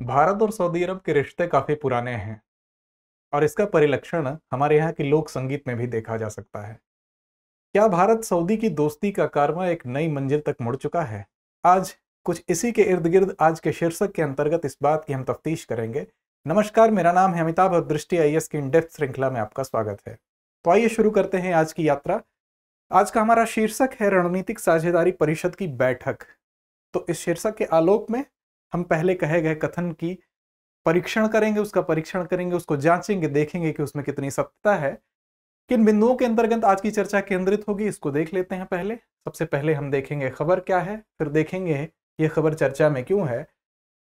भारत और सऊदी अरब के रिश्ते काफी पुराने हैं और इसका परिलक्षण हमारे यहाँ के लोक संगीत में भी देखा जा सकता है। क्या भारत सऊदी की दोस्ती का कारवां एक नई मंजिल तक मुड़ चुका है? आज कुछ इसी के इर्द गिर्द आज के शीर्षक के अंतर्गत इस बात की हम तफ्तीश करेंगे। नमस्कार, मेरा नाम है अमिताभ और दृष्टि आईएएस की इन डेप्थ श्रृंखला में आपका स्वागत है। तो आइए शुरू करते हैं आज की यात्रा। आज का हमारा शीर्षक है रणनीतिक साझेदारी परिषद की बैठक। तो इस शीर्षक के आलोक में हम पहले कहे गए कथन की परीक्षण करेंगे, उसको जांचेंगे, देखेंगे कि उसमें कितनी सत्यता है। किन बिंदुओं के अंतर्गत आज की चर्चा केंद्रित होगी, इसको देख लेते हैं। सबसे पहले हम देखेंगे खबर क्या है, फिर देखेंगे ये खबर चर्चा में क्यों है,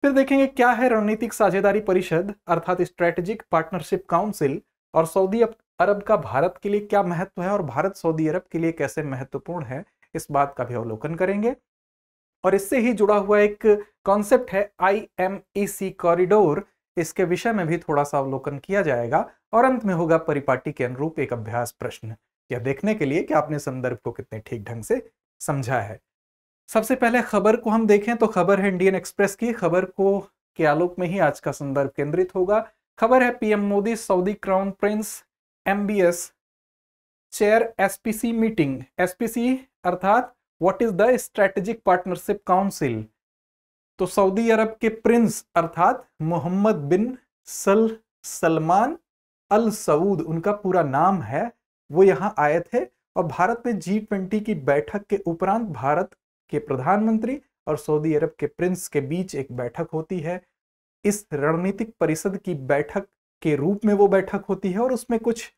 फिर देखेंगे क्या है रणनीतिक साझेदारी परिषद अर्थात स्ट्रेटेजिक पार्टनरशिप काउंसिल और सऊदी अरब का भारत के लिए क्या महत्व है और भारत सऊदी अरब के लिए कैसे महत्वपूर्ण है, इस बात का भी अवलोकन करेंगे। और इससे ही जुड़ा हुआ एक कॉन्सेप्ट है IMEC कॉरिडोर, इसके विषय में भी थोड़ा सा अवलोकन किया जाएगा। और अंत में होगा परिपाटी के अनुरूप एक अभ्यास प्रश्न, यह देखने के लिए कि आपने संदर्भ को कितने ठीक ढंग से समझा है। सबसे पहले खबर को हम देखें तो खबर है इंडियन एक्सप्रेस की। खबर को के आलोक में ही आज का संदर्भ केंद्रित होगा। खबर है PM Modi Saudi crown Prince MBS chair SPC meeting. SPC अर्थात what is the strategic partnership council. तो सऊदी अरब के प्रिंस अर्थात मोहम्मद बिन सलमान अल सऊद उनका पूरा नाम है, वो यहां आए थे। और भारत में G20 की बैठक के उपरांत भारत के प्रधानमंत्री और सऊदी अरब के प्रिंस के बीच एक बैठक होती है। इस रणनीतिक परिषद की बैठक के रूप में वो बैठक होती है और उसमें कुछ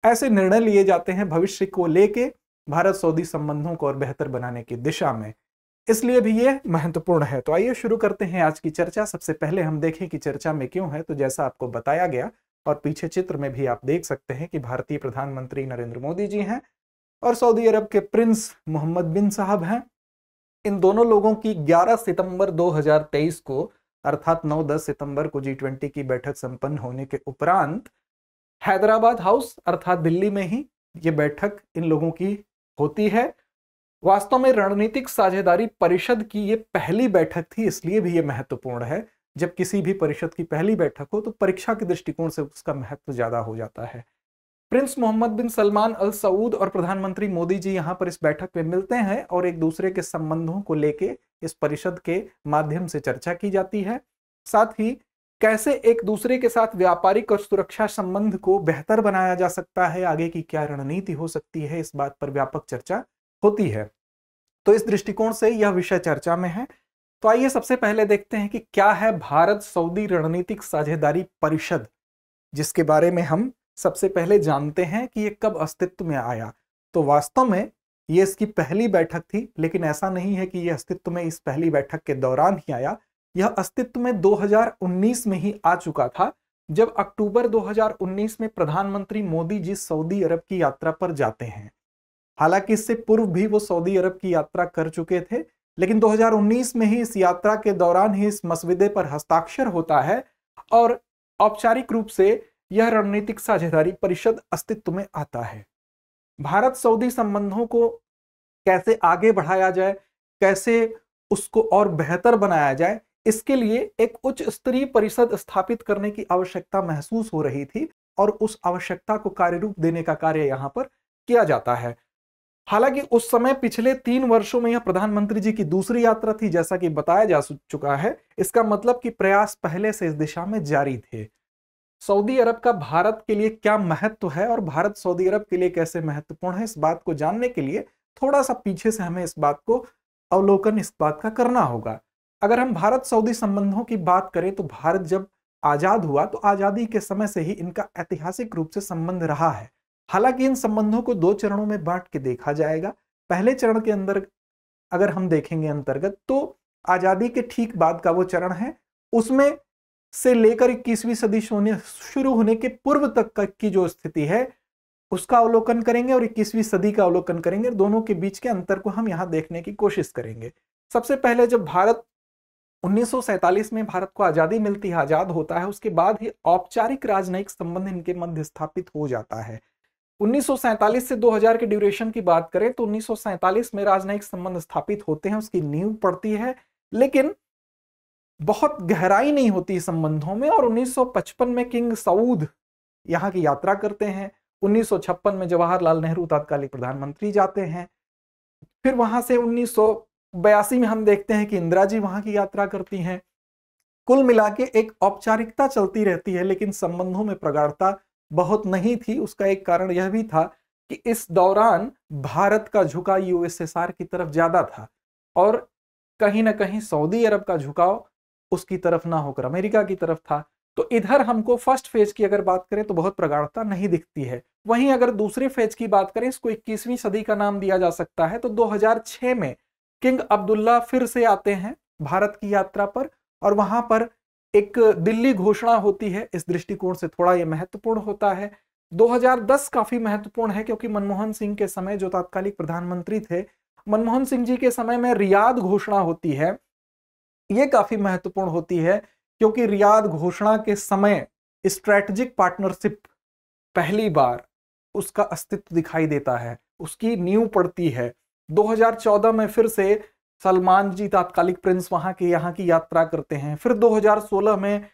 ऐसे निर्णय लिए जाते हैं भविष्य को लेके भारत सऊदी संबंधों को और बेहतर बनाने की दिशा में, इसलिए भी ये महत्वपूर्ण है। तो आइए शुरू करते हैं आज की चर्चा। सबसे पहले हम देखें कि चर्चा में क्यों है। तो जैसा आपको बताया गया और पीछे चित्र में भी आप देख सकते हैं कि भारतीय प्रधानमंत्री नरेंद्र मोदी जी हैं और सऊदी अरब के प्रिंस मोहम्मद बिन साहब हैं। इन दोनों लोगों की 11 सितंबर 2023 को अर्थात 9-10 सितंबर को G20 की बैठक संपन्न होने के उपरांत हैदराबाद हाउस अर्थात दिल्ली में ही ये बैठक इन लोगों की होती है। वास्तव में रणनीतिक साझेदारी परिषद की ये पहली बैठक थी, इसलिए भी ये महत्वपूर्ण है। जब किसी भी परिषद की पहली बैठक हो तो परीक्षा के दृष्टिकोण से उसका महत्व ज्यादा हो जाता है। प्रिंस मोहम्मद बिन सलमान अल सऊद और प्रधानमंत्री मोदी जी यहां पर इस बैठक में मिलते हैं और एक दूसरे के संबंधों को लेके इस परिषद के माध्यम से चर्चा की जाती है। साथ ही कैसे एक दूसरे के साथ व्यापारिक और सुरक्षा संबंध को बेहतर बनाया जा सकता है, आगे की क्या रणनीति हो सकती है, इस बात पर व्यापक चर्चा होती है। तो इस दृष्टिकोण से यह विषय चर्चा में है। तो आइए सबसे पहले देखते हैं कि क्या है भारत सऊदी रणनीतिक साझेदारी परिषद, जिसके बारे में हम सबसे पहले जानते हैं कि ये कब अस्तित्व में आया। तो वास्तव में ये इसकी पहली बैठक थी, लेकिन ऐसा नहीं है कि ये अस्तित्व में इस पहली बैठक के दौरान ही आया। यह अस्तित्व में 2019 में ही आ चुका था, जब अक्टूबर 2019 में प्रधानमंत्री मोदी जी सऊदी अरब की यात्रा पर जाते हैं। हालांकि इससे पूर्व भी वो सऊदी अरब की यात्रा कर चुके थे, लेकिन 2019 में ही इस यात्रा के दौरान ही इस मसविदे पर हस्ताक्षर होता है और औपचारिक रूप से यह रणनीतिक साझेदारी परिषद अस्तित्व में आता है। भारत सऊदी संबंधों को कैसे आगे बढ़ाया जाए, कैसे उसको और बेहतर बनाया जाए, इसके लिए एक उच्च स्तरीय परिषद स्थापित करने की आवश्यकता महसूस हो रही थी और उस आवश्यकता को कार्यरूप देने का कार्य यहां पर किया जाता है। हालांकि उस समय पिछले 3 वर्षों में यह प्रधानमंत्री जी की दूसरी यात्रा थी, जैसा कि बताया जा चुका है। इसका मतलब कि प्रयास पहले से इस दिशा में जारी थे। सऊदी अरब का भारत के लिए क्या महत्व है और भारत सऊदी अरब के लिए कैसे महत्वपूर्ण है, इस बात को जानने के लिए थोड़ा सा पीछे से हमें इस बात को अवलोकन इस बात का करना होगा। अगर हम भारत सऊदी संबंधों की बात करें तो भारत जब आजाद हुआ तो आजादी के समय से ही इनका ऐतिहासिक रूप से संबंध रहा है। हालांकि इन संबंधों को 2 चरणों में बांट के देखा जाएगा। पहले चरण के अंदर अगर हम देखेंगे अंतर्गत, तो आजादी के ठीक बाद का वो चरण है, उसमें से लेकर 21वीं सदी शुरू होने के पूर्व तक की जो स्थिति है उसका अवलोकन करेंगे और 21वीं सदी का अवलोकन करेंगे। दोनों के बीच के अंतर को हम यहां देखने की कोशिश करेंगे। सबसे पहले जब भारत 1947 में भारत को आजादी मिलती है, आजाद होता है, उसके बाद ही औपचारिक राजनयिक संबंध इनके मध्य स्थापित हो जाता है। 1947 से 2000 के ड्यूरेशन की बात करें तो 1947 में राजनयिक संबंध स्थापित होते हैं, उसकी नींव पड़ती है। लेकिन बहुत गहराई नहीं होती संबंधों में। और 1955 में किंग सऊद यहाँ की यात्रा करते हैं। 1956 में जवाहरलाल नेहरू तत्कालीन प्रधानमंत्री जाते हैं। फिर वहां से 1982 में हम देखते हैं कि इंदिरा जी वहां की यात्रा करती हैं। कुल मिला के एक औपचारिकता चलती रहती है, लेकिन संबंधों में प्रगाढ़ता बहुत नहीं थी। उसका एक कारण यह भी था कि इस दौरान भारत का झुकाव यूएसएसआर की तरफ ज्यादा था और कहीं ना कहीं सऊदी अरब का झुकाव उसकी तरफ ना होकर अमेरिका की तरफ था। तो इधर हमको फर्स्ट फेज की अगर बात करें तो बहुत प्रगाढ़ता नहीं दिखती है। वहीं अगर दूसरे फेज की बात करें, इसको 21वीं सदी का नाम दिया जा सकता है, तो 2006 में किंग अब्दुल्ला फिर से आते हैं भारत की यात्रा पर और वहां पर एक दिल्ली घोषणा होती है। इस दृष्टिकोण से थोड़ा यह महत्वपूर्ण होता है। 2010 काफी महत्वपूर्ण है क्योंकि मनमोहन सिंह के समय जो तत्कालीन प्रधानमंत्री थे, मनमोहन सिंह जी के समय में रियाद घोषणा होती है। यह काफी महत्वपूर्ण होती है क्योंकि रियाद घोषणा के समय स्ट्रेटेजिक पार्टनरशिप पहली बार उसका अस्तित्व दिखाई देता है, उसकी नींव पड़ती है। 2014 में फिर से सलमान जी तात्कालिक प्रिंस वहां के यहाँ की यात्रा करते हैं। फिर 2016 में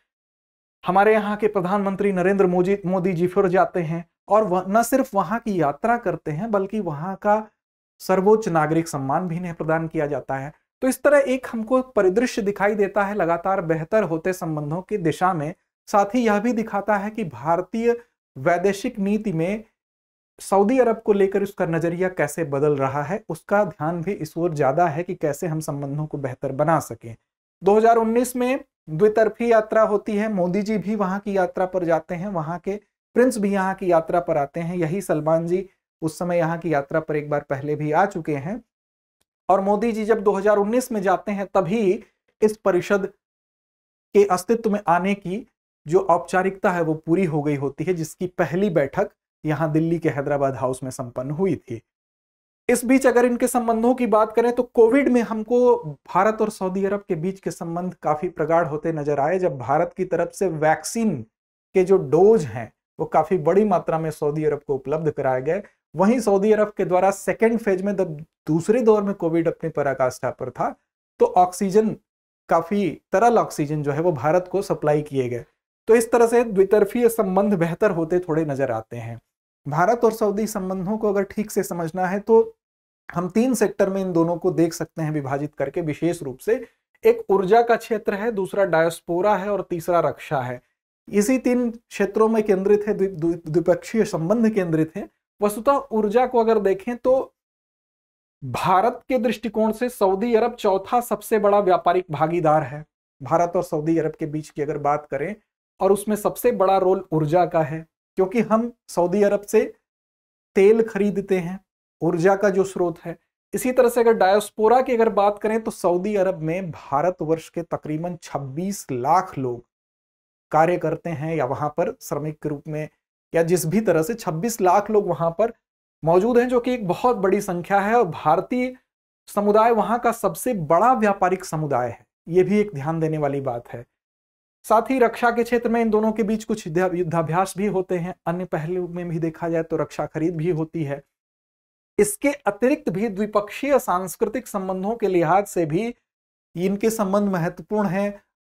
हमारे यहाँ के प्रधानमंत्री नरेंद्र मोदी जी फिर जाते हैं और न सिर्फ वहां की यात्रा करते हैं बल्कि वहां का सर्वोच्च नागरिक सम्मान भी इन्हें प्रदान किया जाता है। तो इस तरह एक हमको परिदृश्य दिखाई देता है लगातार बेहतर होते संबंधों की दिशा में। साथ ही यह भी दिखाता है कि भारतीय वैदेशिक नीति में सऊदी अरब को लेकर उसका नजरिया कैसे बदल रहा है, उसका ध्यान भी इस ओर ज्यादा है कि कैसे हम संबंधों को बेहतर बना सकें। 2019 में द्वितरफी यात्रा होती है, मोदी जी भी वहां की यात्रा पर जाते हैं, वहां के प्रिंस भी यहाँ की यात्रा पर आते हैं। यही सलमान जी उस समय यहाँ की यात्रा पर एक बार पहले भी आ चुके हैं और मोदी जी जब 2019 में जाते हैं तभी इस परिषद के अस्तित्व में आने की जो औपचारिकता है वो पूरी हो गई होती है, जिसकी पहली बैठक यहां दिल्ली के हैदराबाद हाउस में संपन्न हुई थी। इस बीच अगर इनके संबंधों की बात करें तो कोविड में हमको भारत और सऊदी अरब के बीच के संबंध काफी प्रगाढ़ होते नजर आए, जब भारत की तरफ से वैक्सीन के जो डोज हैं वो काफी बड़ी मात्रा में सऊदी अरब को उपलब्ध कराए गए। वहीं सऊदी अरब के द्वारा सेकेंड फेज में जब दूसरे दौर में कोविड अपनी पराकाष्ठा पर था तो ऑक्सीजन, काफी तरल ऑक्सीजन जो है वो भारत को सप्लाई किए गए। तो इस तरह से द्वितरफीय संबंध बेहतर होते थोड़े नजर आते हैं। भारत और सऊदी संबंधों को अगर ठीक से समझना है तो हम 3 सेक्टर में इन दोनों को देख सकते हैं विभाजित करके। विशेष रूप से एक ऊर्जा का क्षेत्र है, दूसरा डायस्पोरा है और तीसरा रक्षा है। इसी 3 क्षेत्रों में केंद्रित है द्विपक्षीय संबंध केंद्रित है। वस्तुतः ऊर्जा को अगर देखें तो भारत के दृष्टिकोण से सऊदी अरब चौथा सबसे बड़ा व्यापारिक भागीदार है भारत और सऊदी अरब के बीच की अगर बात करें, और उसमें सबसे बड़ा रोल ऊर्जा का है क्योंकि हम सऊदी अरब से तेल खरीदते हैं, ऊर्जा का जो स्रोत है। इसी तरह से अगर डायस्पोरा की अगर बात करें तो सऊदी अरब में भारतवर्ष के तकरीबन 26 लाख लोग कार्य करते हैं या वहां पर श्रमिक के रूप में या जिस भी तरह से 26 लाख लोग वहां पर मौजूद हैं, जो कि एक बहुत बड़ी संख्या है। और भारतीय समुदाय वहां का सबसे बड़ा व्यापारिक समुदाय है, यह भी एक ध्यान देने वाली बात है। साथ ही रक्षा के क्षेत्र में इन दोनों के बीच कुछ युद्धाभ्यास भी होते हैं। अन्य पहलू में भी देखा जाए तो रक्षा खरीद भी होती है। इसके अतिरिक्त भी द्विपक्षीय सांस्कृतिक संबंधों के लिहाज से भी इनके संबंध महत्वपूर्ण हैं।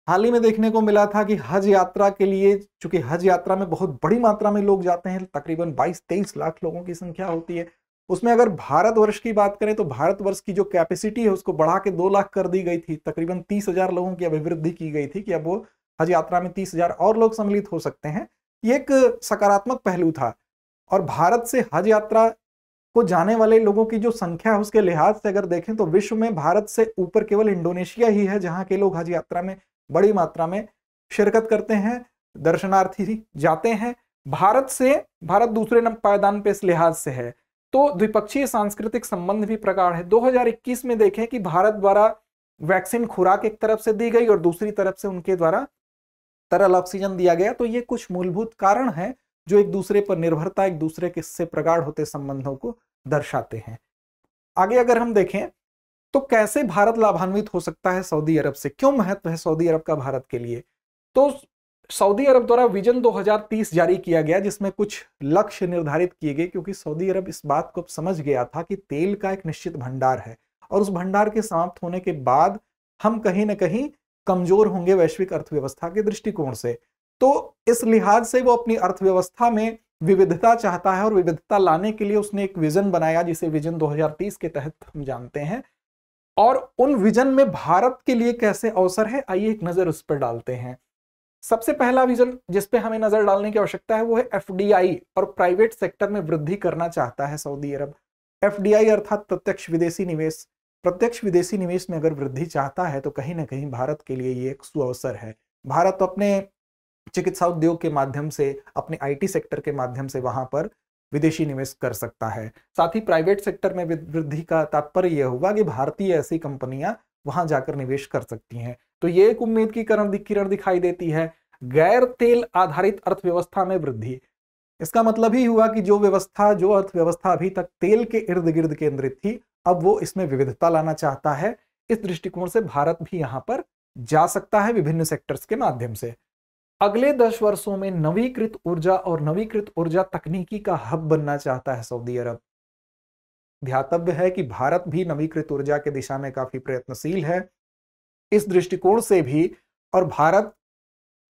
हाल ही में देखने को मिला था कि हज यात्रा के लिए, चूंकि हज यात्रा में बहुत बड़ी मात्रा में लोग जाते हैं, तकरीबन 22-23 लाख लोगों की संख्या होती है। उसमें अगर भारतवर्ष की बात करें तो भारतवर्ष की जो कैपेसिटी है उसको बढ़ा के 2 लाख कर दी गई थी। तकरीबन 30,000 लोगों की अभिवृद्धि की गई थी कि अब वो हज यात्रा में 30,000 और लोग सम्मिलित हो सकते हैं। ये एक सकारात्मक पहलू था। और भारत से हज यात्रा को जाने वाले लोगों की जो संख्या है उसके लिहाज से अगर देखें तो विश्व में भारत से ऊपर केवल इंडोनेशिया ही है जहां के लोग हज यात्रा में बड़ी मात्रा में शिरकत करते हैं, दर्शनार्थी जाते हैं। भारत दूसरे पायदान पे इस लिहाज से है। तो द्विपक्षीय सांस्कृतिक संबंध भी प्रगाढ़ है। 2021 में देखें कि भारत द्वारा वैक्सीन खुराक एक तरफ से दी गई और दूसरी तरफ से उनके द्वारा तरल ऑक्सीजन दिया गया। तो ये कुछ मूलभूत कारण हैं जो एक दूसरे पर निर्भरता, एक दूसरे के से प्रगाढ़ होते संबंधों को दर्शाते हैं। आगे अगर हम देखें तो कैसे भारत लाभान्वित हो सकता है सऊदी अरब से, क्यों महत्व है सऊदी अरब का भारत के लिए। तो सऊदी अरब द्वारा विजन 2030 जारी किया गया जिसमें कुछ लक्ष्य निर्धारित किए गए, क्योंकि सऊदी अरब इस बात को समझ गया था कि तेल का एक निश्चित भंडार है और उस भंडार के समाप्त होने के बाद हम कहीं ना कहीं कमजोर होंगे वैश्विक अर्थव्यवस्था के दृष्टिकोण से। तो इस लिहाज से वो अपनी अर्थव्यवस्था में विविधता चाहता है और विविधता लाने के लिए उसने एक विजन बनाया जिसे विजन 2030 के तहत हम जानते हैं। और उन विजन में भारत के लिए कैसे अवसर है, आइए एक नजर उस पर डालते हैं। सबसे पहला विजन जिस पे हमें नजर डालने की आवश्यकता है वो है एफडीआई, और प्राइवेट सेक्टर में वृद्धि करना चाहता है सऊदी अरब। एफडीआई अर्थात प्रत्यक्ष विदेशी निवेश। प्रत्यक्ष विदेशी निवेश में अगर वृद्धि चाहता है तो कहीं ना कहीं भारत के लिए ये एक सुअवसर है। भारत अपने चिकित्सा उद्योग के माध्यम से, अपने आईटी सेक्टर के माध्यम से वहां पर विदेशी निवेश कर सकता है। साथ ही प्राइवेट सेक्टर में वृद्धि का तात्पर्य यह होगा कि भारतीय ऐसी कंपनियां वहां जाकर निवेश कर सकती हैं। तो ये एक उम्मीद की किरण दिखाई देती है। गैर तेल आधारित अर्थव्यवस्था में वृद्धि, इसका मतलब ही हुआ कि जो अर्थव्यवस्था अभी तक तेल के इर्द गिर्द केंद्रित थी, अब वो इसमें विविधता लाना चाहता है। इस दृष्टिकोण से भारत भी यहां पर जा सकता है विभिन्न सेक्टर्स के माध्यम से। अगले 10 वर्षों में नवीकृत ऊर्जा और नवीकृत ऊर्जा तकनीकी का हब बनना चाहता है सऊदी अरब। ध्यातव्य है कि भारत भी नवीकृत ऊर्जा के दिशा में काफी प्रयत्नशील है। इस दृष्टिकोण से भी, और भारत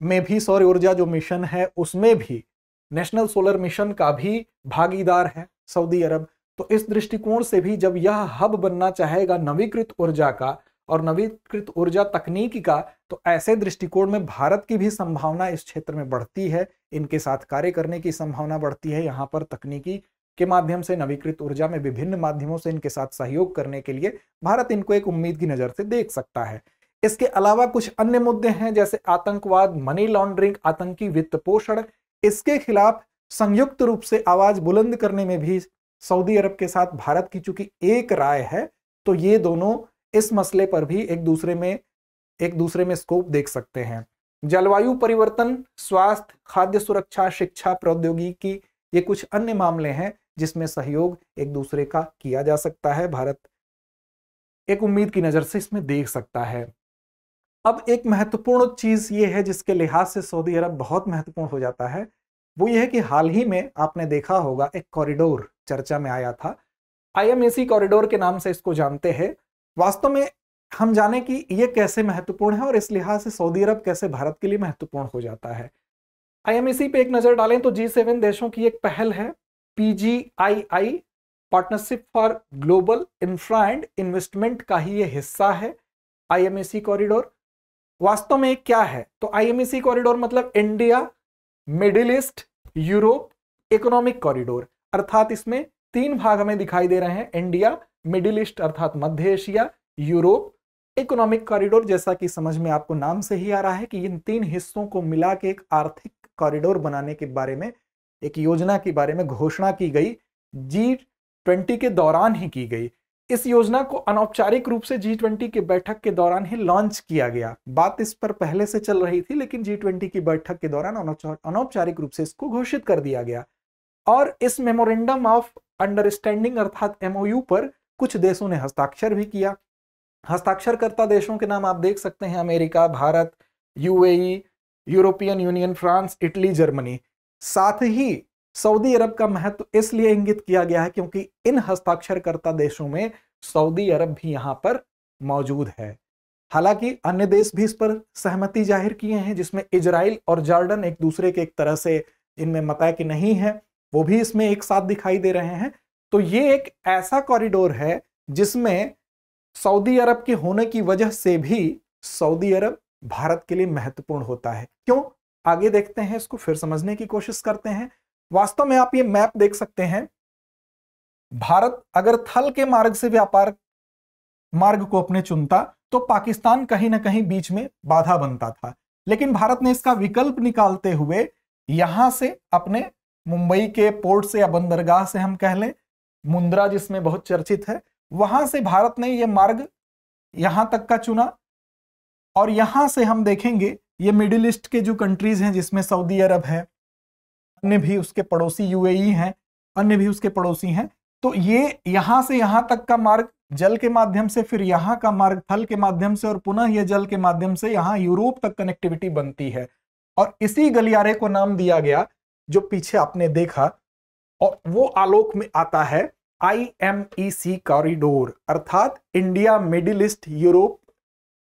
में भी सौर ऊर्जा जो मिशन है उसमें भी नेशनल सोलर मिशन का भी भागीदार है सऊदी अरब। तो इस दृष्टिकोण से भी जब यह हब बनना चाहेगा नवीकृत ऊर्जा का और नवीकृत ऊर्जा तकनीकी का, तो ऐसे दृष्टिकोण में भारत की भी संभावना इस क्षेत्र में बढ़ती है, इनके साथ कार्य करने की संभावना बढ़ती है। यहाँ पर तकनीकी के माध्यम से, नवीकृत ऊर्जा में विभिन्न माध्यमों से इनके साथ सहयोग करने के लिए भारत इनको एक उम्मीद की नजर से देख सकता है। इसके अलावा कुछ अन्य मुद्दे हैं जैसे आतंकवाद, मनी लॉन्ड्रिंग, आतंकी वित्त पोषण। इसके खिलाफ संयुक्त रूप से आवाज बुलंद करने में भी सऊदी अरब के साथ भारत की चूंकि एक राय है, तो ये दोनों इस मसले पर भी एक दूसरे में स्कोप देख सकते हैं। जलवायु परिवर्तन, स्वास्थ्य, खाद्य सुरक्षा, शिक्षा, प्रौद्योगिकी, ये कुछ अन्य मामले हैं जिसमें सहयोग एक दूसरे का किया जा सकता है। भारत एक उम्मीद की नजर से इसमें देख सकता है। अब एक महत्वपूर्ण चीज ये है जिसके लिहाज से सऊदी अरब बहुत महत्वपूर्ण हो जाता है, वो ये है कि हाल ही में आपने देखा होगा एक कॉरिडोर चर्चा में आया था, आईएमएसी कॉरिडोर के नाम से इसको जानते हैं। वास्तव में हम जाने कि ये कैसे महत्वपूर्ण है और इस लिहाज से सऊदी अरब कैसे भारत के लिए महत्वपूर्ण हो जाता है। आईएमएसी पे एक नजर डालें तो G7 देशों की एक पहल है, PGII, partnership for global infra and investment का ही ये हिस्सा है आईएमएसी कॉरिडोर। वास्तव में क्या है, तो आईएमएसी कॉरिडोर मतलब India, middle east, Europe economic corridor, अर्थात इसमें 3 भाग हमें दिखाई दे रहे हैं, इंडिया, मिडिल ईस्ट अर्थात मध्य एशिया, यूरोप इकोनॉमिक कॉरिडोर। जैसा कि समझ में आपको नाम से ही आ रहा है कि इन 3 हिस्सों को मिला के एक आर्थिक कॉरिडोर बनाने के बारे में, एक योजना के बारे में घोषणा की गई, G20 के दौरान ही की गई। इस योजना को अनौपचारिक रूप से G20 की बैठक के दौरान ही लॉन्च किया गया। बात इस पर पहले से चल रही थी, लेकिन G20 की बैठक के दौरान अनौपचारिक रूप से इसको घोषित कर दिया गया। और इस मेमोरेंडम ऑफ अंडरस्टैंडिंग अर्थात MOU पर कुछ देशों ने हस्ताक्षर भी किया। हस्ताक्षरकर्ता देशों के नाम आप देख सकते हैं, America, Bharat, UAE, European union, France, Italy, Germany. साथ ही सऊदी अरब का महत्व इसलिए इंगित किया गया है क्योंकि इन हस्ताक्षरकर्ता देशों में सऊदी अरब भी यहां पर मौजूद है। हालांकि अन्य देश भी इस पर सहमति जाहिर किए हैं, जिसमें इजराइल और जॉर्डन एक दूसरे के एक तरह से इनमें मतय कि नहीं है, वो भी इसमें एक साथ दिखाई दे रहे हैं। तो ये एक ऐसा कॉरिडोर है जिसमें सऊदी अरब के होने की वजह से भी सऊदी अरब भारत के लिए महत्वपूर्ण होता है। क्यों, आगे देखते हैं, इसको फिर समझने की कोशिश करते हैं। वास्तव में आप ये मैप देख सकते हैं, भारत अगर थल के मार्ग से व्यापार मार्ग को अपने चुनता तो पाकिस्तान कहीं ना कहीं बीच में बाधा बनता था, लेकिन भारत ने इसका विकल्प निकालते हुए यहां से अपने मुंबई के पोर्ट से या बंदरगाह से हम कह लें, मुंद्रा जिसमें बहुत चर्चित है, वहां से भारत ने यह मार्ग यहां तक का चुना। और यहां से हम देखेंगे ये मिडिल ईस्ट के जो कंट्रीज हैं जिसमें सऊदी अरब है, अन्य भी उसके पड़ोसी UAE हैं, अन्य भी उसके पड़ोसी हैं, तो ये यहां से यहां तक का मार्ग जल के माध्यम से, फिर यहां का मार्ग थल के माध्यम से और पुनः यह जल के माध्यम से यहां यूरोप तक कनेक्टिविटी बनती है। और इसी गलियारे को नाम दिया गया जो पीछे आपने देखा, और वो आलोक में आता है IMEC कॉरिडोर, अर्थात India, middle east, Europe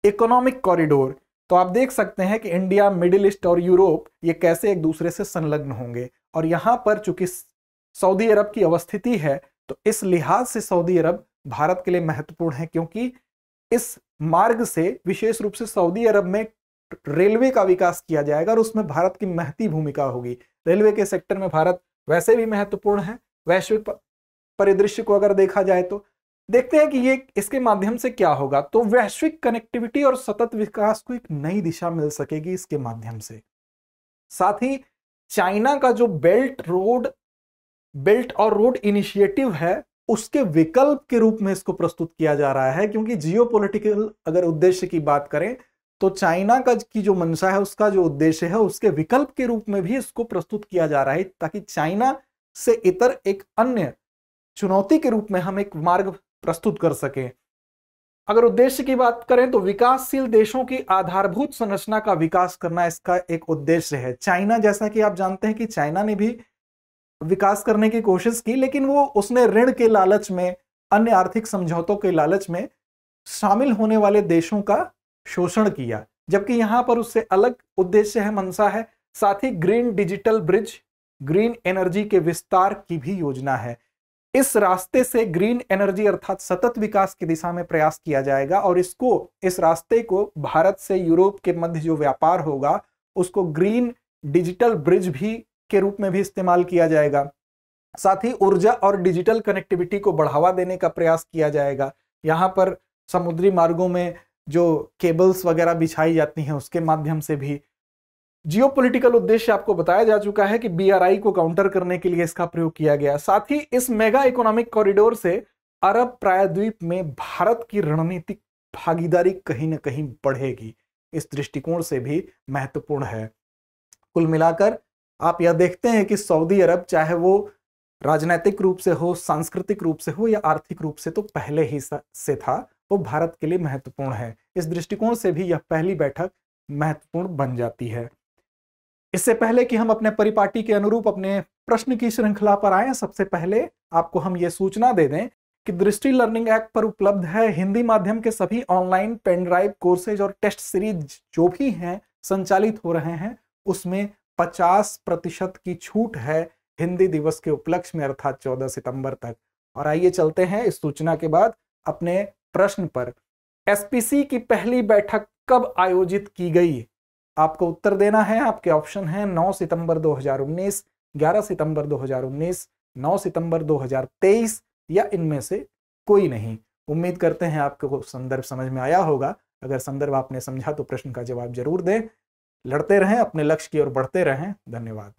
economic corridor. तो आप देख सकते हैं कि इंडिया, मिडिल ईस्ट और यूरोप ये कैसे एक दूसरे से संलग्न होंगे। और यहां पर चूंकि सऊदी अरब की अवस्थिति है, तो इस लिहाज से सऊदी अरब भारत के लिए महत्वपूर्ण है, क्योंकि इस मार्ग से विशेष रूप से सऊदी अरब में रेलवे का विकास किया जाएगा और उसमें भारत की महती भूमिका होगी। रेलवे के सेक्टर में भारत वैसे भी महत्वपूर्ण है। वैश्विक परिदृश्य को अगर देखा जाए तो देखते हैं कि ये इसके माध्यम से क्या होगा। तो वैश्विक कनेक्टिविटी और सतत विकास को एक नई दिशा मिल सकेगी इसके माध्यम से। साथ ही चाइना का जो बेल्ट और रोड इनिशिएटिव है, उसके विकल्प के रूप में इसको प्रस्तुत किया जा रहा है, क्योंकि जियोपॉलिटिकल अगर उद्देश्य की बात करें तो चाइना का की जो मंशा है, उसका जो उद्देश्य है, उसके विकल्प के रूप में भी इसको प्रस्तुत किया जा रहा है, ताकि चाइना से इतर एक अन्य चुनौती के रूप में हम एक मार्ग प्रस्तुत कर सकें। अगर उद्देश्य की बात करें तो विकासशील देशों की आधारभूत संरचना का विकास करना इसका एक उद्देश्य है। चाइना, जैसा कि आप जानते हैं कि चाइना ने भी विकास करने की कोशिश की, लेकिन उसने ऋण के लालच में, अन्य आर्थिक समझौतों के लालच में शामिल होने वाले देशों का शोषण किया, जबकि यहां पर उससे अलग उद्देश्य है, मंशा है। साथ ही green digital bridge, green energy के विस्तार की भी योजना है। इस रास्ते से ग्रीन एनर्जी अर्थात सतत विकास की दिशा में प्रयास किया जाएगा और इस रास्ते को भारत से यूरोप के मध्य जो व्यापार होगा, उसको ग्रीन डिजिटल ब्रिज भी के रूप में भी इस्तेमाल किया जाएगा। साथ ही ऊर्जा और डिजिटल कनेक्टिविटी को बढ़ावा देने का प्रयास किया जाएगा। यहाँ पर समुद्री मार्गों में जो केबल्स वगैरह बिछाई जाती हैं, उसके माध्यम से भी। जियोपॉलिटिकल उद्देश्य आपको बताया जा चुका है कि बीआरआई को काउंटर करने के लिए इसका प्रयोग किया गया। साथ ही इस मेगा इकोनॉमिक कॉरिडोर से अरब प्रायद्वीप में भारत की रणनीतिक भागीदारी कहीं ना कहीं बढ़ेगी। इस दृष्टिकोण से भी महत्वपूर्ण है। कुल मिलाकर आप यह देखते हैं कि सऊदी अरब, चाहे वो राजनीतिक रूप से हो, सांस्कृतिक रूप से हो या आर्थिक रूप से, तो पहले ही से था, वो भारत के लिए महत्वपूर्ण है। इस दृष्टिकोण से भी यह पहली बैठक महत्वपूर्ण बन जाती है। इससे पहले कि हम अपने परिपाटी के अनुरूप अपने प्रश्न की श्रृंखला पर आए, सबसे पहले आपको हम ये सूचना दे दें कि दृष्टि लर्निंग ऐप पर उपलब्ध है हिंदी माध्यम के सभी ऑनलाइन पेन ड्राइव कोर्सेज और टेस्ट सीरीज जो भी हैं संचालित हो रहे हैं, उसमें 50% की छूट है हिंदी दिवस के उपलक्ष्य में, अर्थात 14 सितंबर तक। और आइए चलते हैं इस सूचना के बाद अपने प्रश्न पर। एसपीसी की पहली बैठक कब आयोजित की गई? आपको उत्तर देना है। आपके ऑप्शन हैं 9 सितंबर 2019, 11 सितंबर 2019, 9 सितंबर 2023 या इनमें से कोई नहीं। उम्मीद करते हैं आपको संदर्भ समझ में आया होगा। अगर संदर्भ आपने समझा तो प्रश्न का जवाब जरूर दें। लड़ते रहें, अपने लक्ष्य की ओर बढ़ते रहें। धन्यवाद।